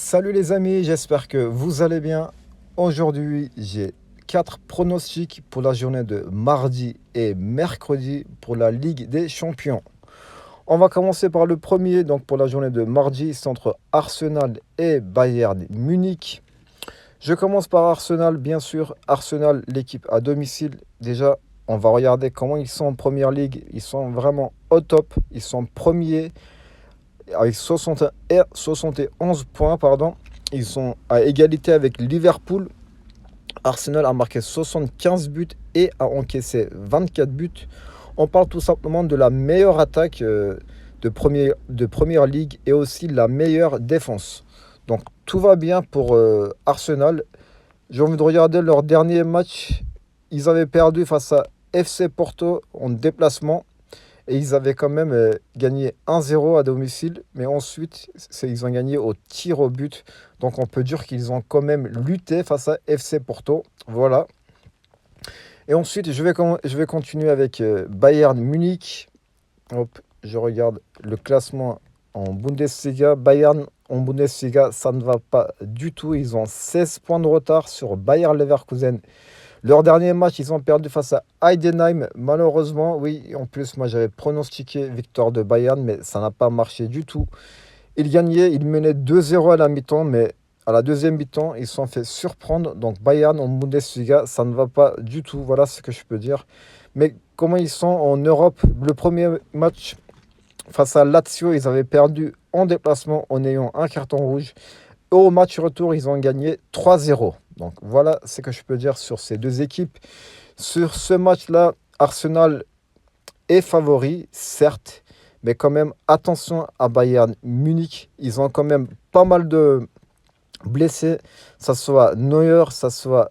Salut les amis, j'espère que vous allez bien. Aujourd'hui, j'ai 4 pronostics pour la journée de mardi et mercredi pour la Ligue des Champions. On va commencer par le premier, donc pour la journée de mardi, c'est entre Arsenal et Bayern Munich. Je commence par Arsenal, bien sûr. Arsenal, l'équipe à domicile. Déjà, on va regarder comment ils sont en première ligue. Ils sont vraiment au top. Ils sont premiers avec 71 points, pardon. Ils sont à égalité avec Liverpool. Arsenal a marqué 75 buts et a encaissé 24 buts. On parle tout simplement de la meilleure attaque de première ligue et aussi la meilleure défense. Donc tout va bien pour Arsenal. J'ai envie de regarder leur dernier match. Ils avaient perdu face à FC Porto en déplacement. Et ils avaient quand même gagné 1-0 à domicile, mais ensuite, ils ont gagné au tir au but. Donc on peut dire qu'ils ont quand même lutté face à FC Porto. Voilà. Et ensuite, je vais continuer avec Bayern Munich. Hop, je regarde le classement en Bundesliga. Bayern en Bundesliga, ça ne va pas du tout. Ils ont 16 points de retard sur Bayer Leverkusen. Leur dernier match, ils ont perdu face à Heidenheim. Malheureusement, oui, en plus, moi j'avais pronostiqué victoire de Bayern, mais ça n'a pas marché du tout. Ils gagnaient, ils menaient 2-0 à la mi-temps, mais à la deuxième mi-temps, ils se sont fait surprendre. Donc Bayern en Bundesliga, ça ne va pas du tout. Voilà ce que je peux dire. Mais comment ils sont en Europe? Le premier match face à Lazio, ils avaient perdu en déplacement en ayant un carton rouge. Au match retour, ils ont gagné 3-0. Donc voilà ce que je peux dire sur ces deux équipes. Sur ce match-là, Arsenal est favori, certes, mais quand même attention à Bayern Munich. Ils ont quand même pas mal de blessés, ça soit Neuer, ça soit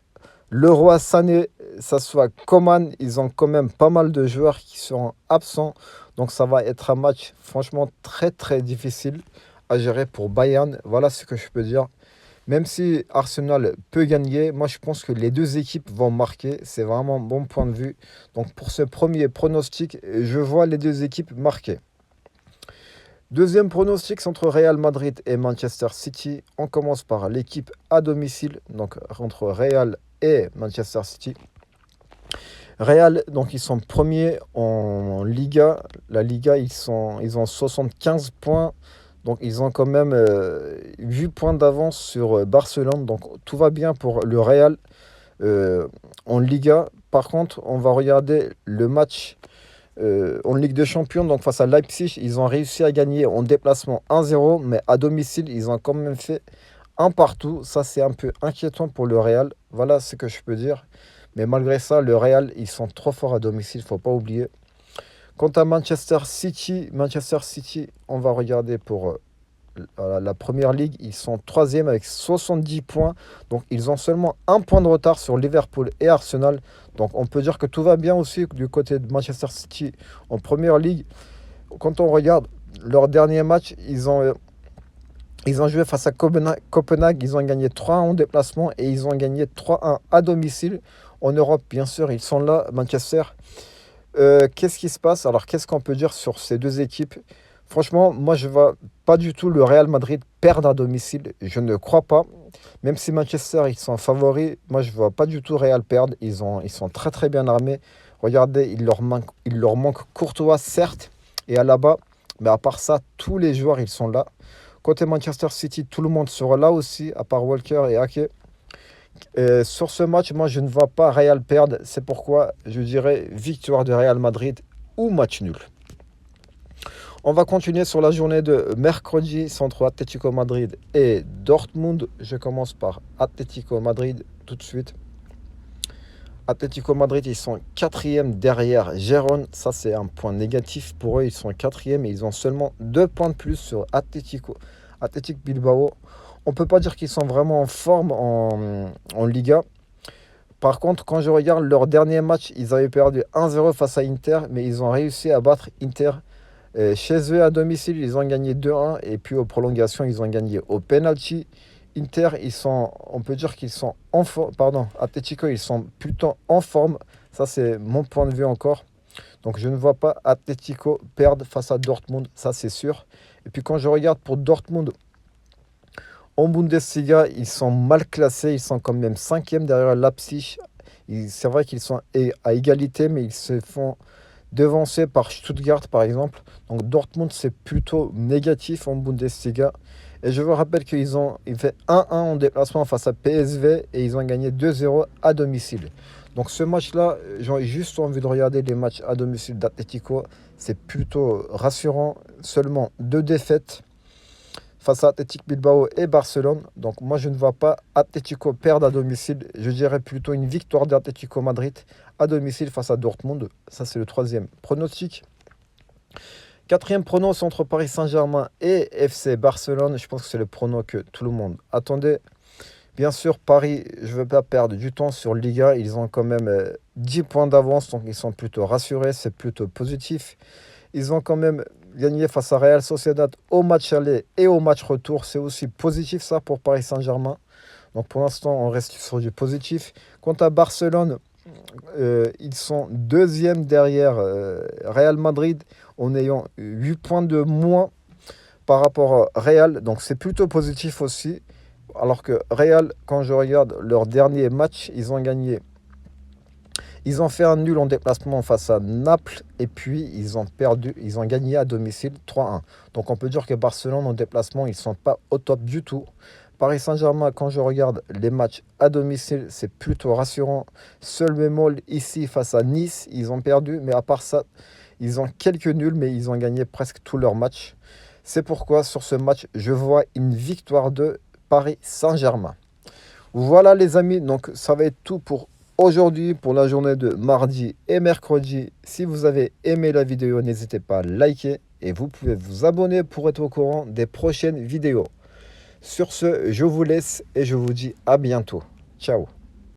Leroy Sané, ça soit Coman. Ils ont quand même pas mal de joueurs qui seront absents. Donc ça va être un match franchement très très difficile à gérer pour Bayern. Voilà ce que je peux dire. Même si Arsenal peut gagner, moi je pense que les deux équipes vont marquer. C'est vraiment mon point de vue. Donc pour ce premier pronostic, je vois les deux équipes marquer. Deuxième pronostic, c'est entre Real Madrid et Manchester City. On commence par l'équipe à domicile, donc entre Real et Manchester City. Real, donc ils sont premiers en Liga. La Liga, ils ont 75 points. Donc ils ont quand même 8 points d'avance sur Barcelone. Donc tout va bien pour le Real en Liga. Par contre, on va regarder le match en Ligue des Champions. Donc face à Leipzig, ils ont réussi à gagner en déplacement 1-0. Mais à domicile, ils ont quand même fait un partout. Ça, c'est un peu inquiétant pour le Real. Voilà ce que je peux dire. Mais malgré ça, le Real, ils sont trop forts à domicile, il ne faut pas oublier. Quant à Manchester City, on va regarder pour la première ligue. Ils sont troisième avec 70 points. Donc ils ont seulement un point de retard sur Liverpool et Arsenal. Donc on peut dire que tout va bien aussi du côté de Manchester City en première ligue. Quand on regarde leur dernier match, ils ont joué face à Copenhague. Ils ont gagné 3-1 en déplacement et ils ont gagné 3-1 à domicile. En Europe, bien sûr, ils sont là, Manchester. Qu'est-ce qui se passe? Alors, qu'est-ce qu'on peut dire sur ces deux équipes? Franchement, moi, je ne vois pas du tout le Real Madrid perdre à domicile. Je ne crois pas. Même si Manchester, ils sont favoris, moi, je ne vois pas du tout Real perdre. Ils sont très, très bien armés. Regardez, il leur manque Courtois, certes, et Alaba. Mais à part ça, tous les joueurs, ils sont là. Côté Manchester City, tout le monde sera là aussi, à part Walker et Ake. Sur ce match, moi, je ne vois pas Real perdre. C'est pourquoi je dirais victoire de Real Madrid ou match nul. On va continuer sur la journée de mercredi. C'est entre Atlético Madrid et Dortmund. Je commence par Atlético Madrid tout de suite. Atlético Madrid, ils sont quatrième derrière Gérone. Ça, c'est un point négatif pour eux. Ils sont quatrième et ils ont seulement 2 points de plus sur Athletic Bilbao. On ne peut pas dire qu'ils sont vraiment en forme en Liga. Par contre, quand je regarde leur dernier match, ils avaient perdu 1-0 face à Inter, mais ils ont réussi à battre Inter chez eux à domicile. Ils ont gagné 2-1 et puis aux prolongations, ils ont gagné au penalty. Inter, on peut dire qu'ils sont en forme. Pardon, Atlético, ils sont plutôt en forme. Ça, c'est mon point de vue encore. Donc, je ne vois pas Atlético perdre face à Dortmund, ça c'est sûr. Et puis, quand je regarde pour Dortmund, En Bundesliga, ils sont mal classés, ils sont quand même cinquième derrière Leipzig. C'est vrai qu'ils sont à égalité, mais ils se font devancer par Stuttgart, par exemple. Donc Dortmund, c'est plutôt négatif en Bundesliga. Et je vous rappelle ils fait 1-1 en déplacement face à PSV et ils ont gagné 2-0 à domicile. Donc ce match-là, j'ai juste envie de regarder les matchs à domicile d'Atlético. C'est plutôt rassurant. Seulement 2 défaites face à Athletic Bilbao et Barcelone. Donc moi, je ne vois pas Atlético perdre à domicile. Je dirais plutôt une victoire d'Atlético Madrid à domicile face à Dortmund. Ça, c'est le troisième pronostic. Quatrième pronostic entre Paris Saint-Germain et FC Barcelone. Je pense que c'est le pronostic que tout le monde attendait. Bien sûr, Paris, je ne veux pas perdre du temps sur Liga. Ils ont quand même 10 points d'avance, donc ils sont plutôt rassurés. C'est plutôt positif. Ils ont quand même gagné face à Real Sociedad au match aller et au match retour. C'est aussi positif ça pour Paris Saint-Germain. Donc pour l'instant, on reste sur du positif. Quant à Barcelone, ils sont deuxième derrière Real Madrid en ayant 8 points de moins par rapport à Real. Donc c'est plutôt positif aussi. Alors que Real, quand je regarde leur dernier match, ils ont gagné. Ils ont fait un nul en déplacement face à Naples et puis ils ont gagné à domicile 3-1. Donc on peut dire que Barcelone en déplacement, ils ne sont pas au top du tout. Paris Saint-Germain, quand je regarde les matchs à domicile, c'est plutôt rassurant. Seul bémol ici face à Nice, ils ont perdu, mais à part ça, ils ont quelques nuls, mais ils ont gagné presque tous leurs matchs. C'est pourquoi sur ce match, je vois une victoire de Paris Saint-Germain. Voilà les amis, donc ça va être tout pour aujourd'hui, pour la journée de mardi et mercredi. Si vous avez aimé la vidéo, n'hésitez pas à liker et vous pouvez vous abonner pour être au courant des prochaines vidéos. Sur ce, je vous laisse et je vous dis à bientôt. Ciao.